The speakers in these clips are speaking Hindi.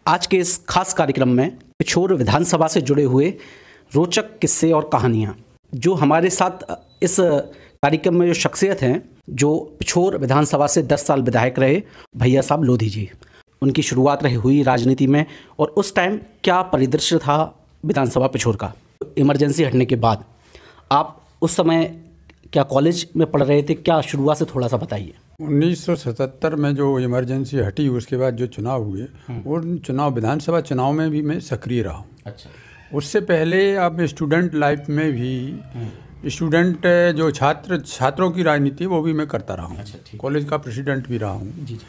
आज के इस खास कार्यक्रम में पिछोर विधानसभा से जुड़े हुए रोचक किस्से और कहानियाँ। जो हमारे साथ इस कार्यक्रम में जो शख्सियत हैं, जो पिछोर विधानसभा से 10 साल विधायक रहे, भैया साहब लोधी जी। उनकी शुरुआत रही हुई राजनीति में और उस टाइम क्या परिदृश्य था विधानसभा पिछोर का। इमरजेंसी हटने के बाद आप उस समय क्या कॉलेज में पढ़ रहे थे, क्या शुरुआत से थोड़ा सा बताइए। 1977 में जो इमरजेंसी हटी उसके बाद जो चुनाव हुए, उन चुनाव विधानसभा चुनाव में भी मैं सक्रिय रहा हूँ। अच्छा। उससे पहले अब स्टूडेंट लाइफ में भी स्टूडेंट जो छात्रों की राजनीति वो भी मैं करता रहा हूँ। अच्छा, कॉलेज का प्रेसिडेंट भी रहा हूँ। जी।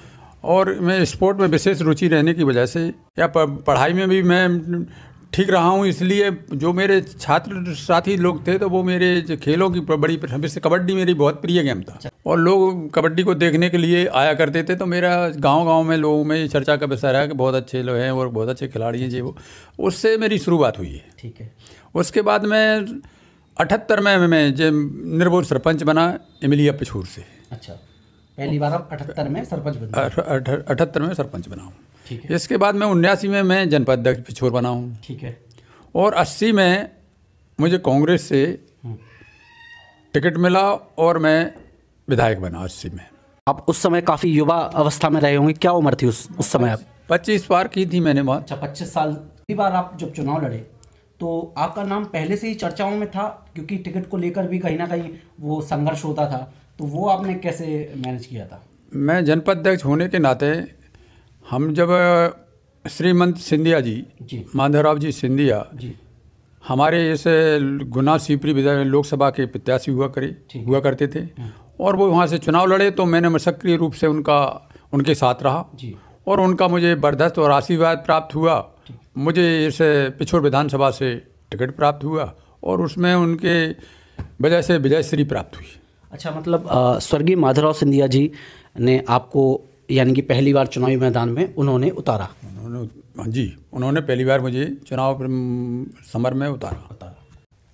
और मैं स्पोर्ट में विशेष रुचि रहने की वजह से या पढ़ाई में भी मैं ठीक रहा हूँ, इसलिए जो मेरे छात्र साथी लोग थे तो वो मेरे जो खेलों की बड़ी से कबड्डी मेरी बहुत प्रिय गेम था। और लोग कबड्डी को देखने के लिए आया करते थे, तो मेरा गांव-गांव में लोगों में ये चर्चा का विषय रहा कि बहुत अच्छे लोग हैं और बहुत अच्छे खिलाड़ी हैं जी वो। उससे मेरी शुरुआत हुई है। ठीक है। उसके उसके बाद मैं 78 में मैं जो निर्विरोध सरपंच बना इमलिया पिछोर से। अच्छा, पहली बार आप 78 में सरपंच बने। 78 में सरपंच बना हूँ। ठीक है। इसके बाद मैं 79 में मैं जनपद अध्यक्ष पिछोर बना हूँ। ठीक है। और 80 में मुझे कांग्रेस से टिकट मिला और मैं विधायक बना 80 में। आप उस समय काफ़ी युवा अवस्था में रहे होंगे, क्या उम्र थी उस समय आप? 25 पार की थी मैंने बात। अच्छा, 25 साल। पहली बार आप जब चुनाव लड़े तो आपका नाम पहले से ही चर्चाओं में था, क्योंकि टिकट को लेकर भी कहीं ना कहीं वो संघर्ष होता था, तो वो आपने कैसे मैनेज किया था? मैं जनपद अध्यक्ष होने के नाते हम जब श्रीमंत सिंधिया जी, माधवराव जी सिंधिया जी, हमारे इस गुना सीपरी लोकसभा के प्रत्याशी हुआ करते थे और वो वहाँ से चुनाव लड़े, तो मैंने सक्रिय रूप से उनके साथ रहा जी। और उनका मुझे बर्दाश्त और आशीर्वाद प्राप्त हुआ। मुझे इस पिछोर विधानसभा से टिकट प्राप्त हुआ और उसमें उनके वजह से विजयश्री प्राप्त हुई। अच्छा, मतलब स्वर्गीय माधवराव सिंधिया जी ने आपको यानी कि पहली बार चुनावी मैदान में उन्होंने उतारा। उन्होंने पहली बार मुझे चुनाव समर में उतारा।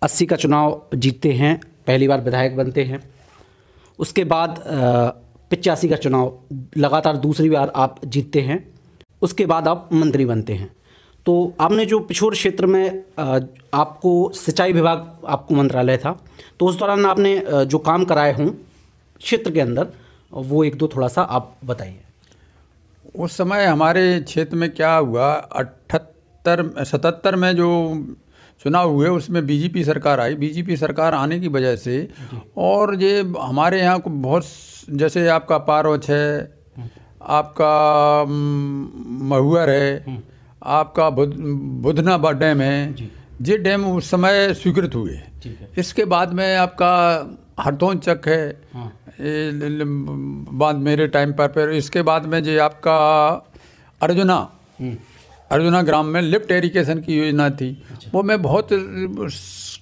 80 का चुनाव जीतते हैं, पहली बार विधायक बनते हैं। उसके बाद 85 का चुनाव लगातार दूसरी बार आप जीतते हैं। उसके बाद आप मंत्री बनते हैं। तो आपने जो पिछोर क्षेत्र में आपको सिंचाई विभाग आपको मंत्रालय था, तो उस दौरान आपने जो काम कराए हों क्षेत्र के अंदर, वो एक दो थोड़ा सा आप बताइए। उस समय हमारे क्षेत्र में क्या हुआ, 77 में जो चुनाव हुए उसमें बीजेपी सरकार आई। बीजेपी सरकार आने की वजह से और ये हमारे यहाँ को बहुत, जैसे आपका पारोच है, आपका महुअर है, आपका बुधना डैम है, ये डैम उस समय स्वीकृत हुए। इसके बाद में आपका हरदोन चक है बाद मेरे टाइम पर इसके बाद में जो आपका अर्जुना ग्राम में लिफ्ट इरिगेशन की योजना थी। अच्छा। वो मैं बहुत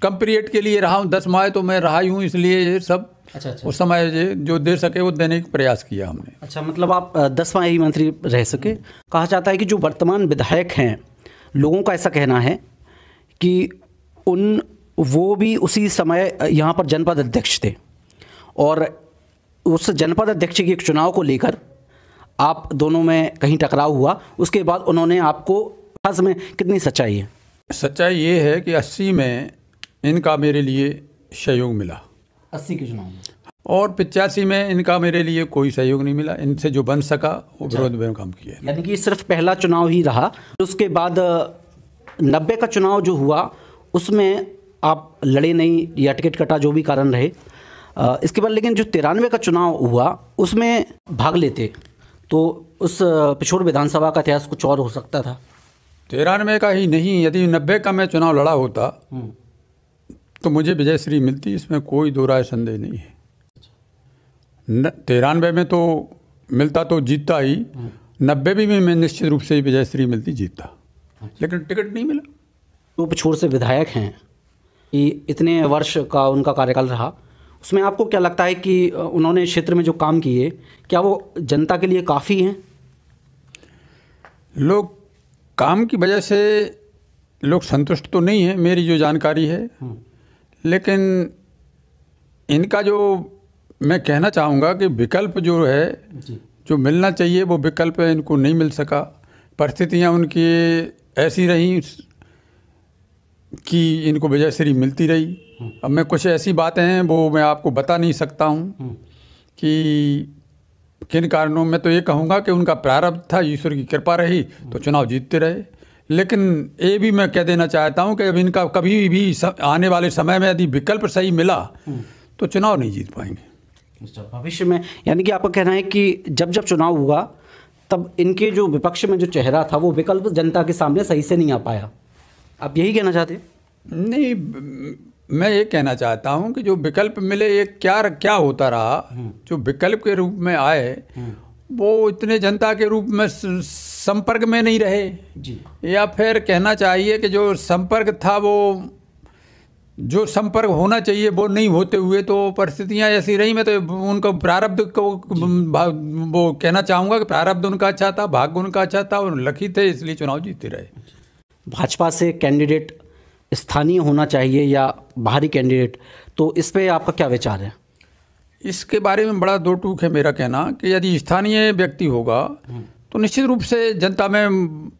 कम पीरियड के लिए रहा हूँ, 10 माह तो मैं रहा ही हूँ, इसलिए ये सब अच्छा। उस समय जो दे सके वो देने का प्रयास किया हमने। अच्छा, मतलब आप 10 माह ही मंत्री रह सके। कहा जाता है कि जो वर्तमान विधायक हैं, लोगों का ऐसा कहना है कि वो भी उसी समय यहाँ पर जनपद अध्यक्ष थे और उस जनपद अध्यक्ष के एक चुनाव को लेकर आप दोनों में कहीं टकराव हुआ। उसके बाद उन्होंने आपको, खास में कितनी सच्चाई है? सच्चाई ये है कि 80 में इनका मेरे लिए सहयोग मिला, 80 के चुनाव में, और 85 में इनका मेरे लिए कोई सहयोग नहीं मिला। इनसे जो बन सका वो विरोध में काम किया। यानी कि सिर्फ पहला चुनाव ही रहा। उसके बाद 90 का चुनाव जो हुआ उसमें आप लड़े नहीं या टिकट कटा, जो भी कारण रहे। इसके बाद लेकिन जो 93 का चुनाव हुआ उसमें भाग लेते तो उस पिछोर विधानसभा का इतिहास कुछ और हो सकता था। 93 का ही नहीं, यदि 90 का मैं चुनाव लड़ा होता तो मुझे विजयश्री मिलती, इसमें कोई दो राय संदेह नहीं है। 93 में तो मिलता तो जीतता ही, 90 में मैं निश्चित रूप से विजयश्री मिलती, जीतता, लेकिन टिकट नहीं मिला। तो पिछोर से विधायक हैं, कि इतने वर्ष का उनका कार्यकाल रहा, उसमें आपको क्या लगता है कि उन्होंने क्षेत्र में जो काम किए, क्या वो जनता के लिए काफ़ी हैं? लोग काम की वजह से लोग संतुष्ट तो नहीं है, मेरी जो जानकारी है, लेकिन इनका जो मैं कहना चाहूँगा कि विकल्प जो है जो मिलना चाहिए वो विकल्प इनको नहीं मिल सका। परिस्थितियाँ उनकी ऐसी रहीं कि इनको विजयश्री मिलती रही। अब मैं कुछ ऐसी बातें हैं वो मैं आपको बता नहीं सकता हूँ कि किन कारणों में। तो ये कहूँगा कि उनका प्रारब्ध था, ईश्वर की कृपा रही तो चुनाव जीतते रहे। लेकिन ये भी मैं कह देना चाहता हूँ कि अब इनका कभी भी आने वाले समय में यदि विकल्प सही मिला तो चुनाव नहीं जीत पाएंगे भविष्य में। यानी कि आपका कहना है कि जब जब चुनाव हुआ तब इनके जो विपक्ष में जो चेहरा था वो विकल्प जनता के सामने सही से नहीं आ पाया, आप यही कहना चाहते हैं? नहीं, मैं ये कहना चाहता हूँ कि जो विकल्प मिले ये क्या होता रहा, जो विकल्प के रूप में आए वो इतने जनता के रूप में संपर्क में नहीं रहे जी। या फिर कहना चाहिए कि जो संपर्क था वो जो संपर्क होना चाहिए वो नहीं होते हुए तो परिस्थितियाँ ऐसी रही। मैं तो उनका प्रारब्ध को वो कहना चाहूँगा कि प्रारब्ध उनका अच्छा था, भाग्य उनका अच्छा था और लकी थे, इसलिए चुनाव जीतते रहे। भाजपा से कैंडिडेट स्थानीय होना चाहिए या बाहरी कैंडिडेट, तो इस पे आपका क्या विचार है? इसके बारे में बड़ा दो टूक है मेरा कहना कि यदि स्थानीय व्यक्ति होगा तो निश्चित रूप से जनता में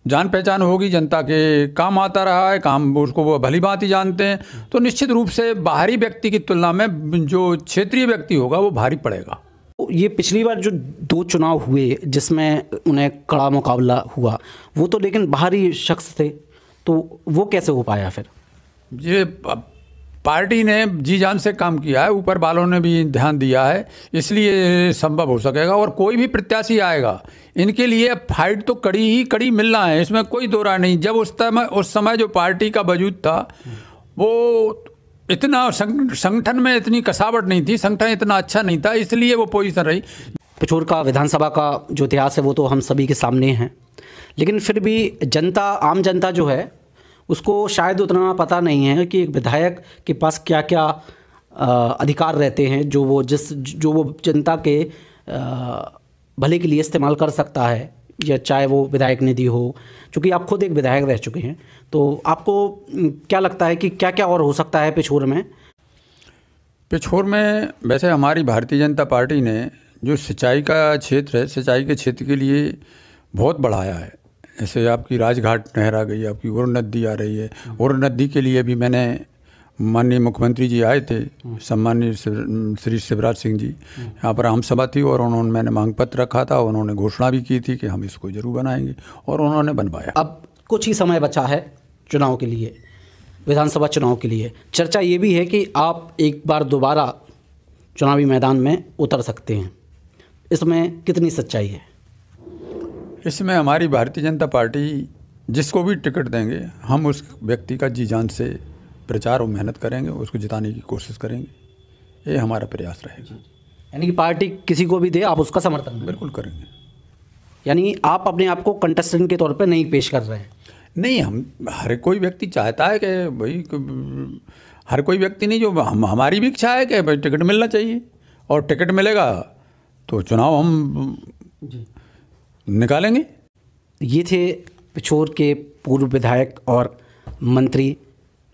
जान पहचान होगी, जनता के काम आता रहा है, काम उसको वो भली भांति जानते हैं, तो निश्चित रूप से बाहरी व्यक्ति की तुलना में जो क्षेत्रीय व्यक्ति होगा वो भारी पड़ेगा। ये पिछली बार जो 2 चुनाव हुए जिसमें उन्हें कड़ा मुकाबला हुआ वो तो लेकिन बाहरी शख्स थे, तो वो कैसे हो पाया? फिर ये पार्टी ने जी जान से काम किया है, ऊपर वालों ने भी ध्यान दिया है, इसलिए संभव हो सकेगा। और कोई भी प्रत्याशी आएगा इनके लिए फाइट तो कड़ी मिलना है, इसमें कोई दो राय नहीं। जब उस समय जो पार्टी का वजूद था वो इतना संगठन में इतनी कसावट नहीं थी, संगठन इतना अच्छा नहीं था, इसलिए वो पोजीशन रही। पिछोर का विधानसभा का जो इतिहास है वो तो हम सभी के सामने है, लेकिन फिर भी जनता, आम जनता जो है उसको शायद उतना पता नहीं है कि एक विधायक के पास क्या क्या अधिकार रहते हैं जो वो जनता के भले के लिए इस्तेमाल कर सकता है, या चाहे वो विधायक निधि हो। चूँकि आप खुद एक विधायक रह चुके हैं, तो आपको क्या लगता है कि क्या क्या और हो सकता है पिछोर में? पिछोर में वैसे हमारी भारतीय जनता पार्टी ने जो सिंचाई का क्षेत्र है, सिंचाई के क्षेत्र के लिए बहुत बढ़ाया है। ऐसे आपकी राजघाट नहर आ गई, आपकी उर नदी आ रही है। उर नदी के लिए भी मैंने माननीय मुख्यमंत्री जी आए थे, सम्माननीय श्री शिवराज सिंह जी, यहाँ पर आम सभा थी और मैंने मांग पत्र रखा था, उन्होंने घोषणा भी की थी कि हम इसको जरूर बनाएंगे और उन्होंने बनवाया। अब कुछ ही समय बचा है चुनाव के लिए, विधानसभा चुनाव के लिए। चर्चा ये भी है कि आप एक बार दोबारा चुनावी मैदान में उतर सकते हैं, इसमें कितनी सच्चाई है? इसमें हमारी भारतीय जनता पार्टी जिसको भी टिकट देंगे हम उस व्यक्ति का जी जान से प्रचार और मेहनत करेंगे, उसको जिताने की कोशिश करेंगे, ये हमारा प्रयास रहेगा। यानी कि पार्टी किसी को भी दे आप उसका समर्थन बिल्कुल करेंगे। यानी आप अपने आप को कंटेस्टेंट के तौर पे नहीं पेश कर रहे हैं? नहीं, हम हर कोई व्यक्ति चाहता है कि भाई, हर कोई व्यक्ति नहीं, जो हमारी भी इच्छा है कि भाई टिकट मिलना चाहिए और टिकट मिलेगा तो चुनाव हम निकालेंगे। ये थे पिछोर के पूर्व विधायक और मंत्री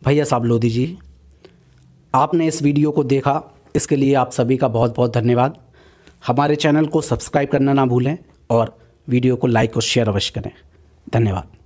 भैया साहब लोधी जी। आपने इस वीडियो को देखा, इसके लिए आप सभी का बहुत बहुत धन्यवाद। हमारे चैनल को सब्सक्राइब करना ना भूलें और वीडियो को लाइक और शेयर अवश्य करें। धन्यवाद।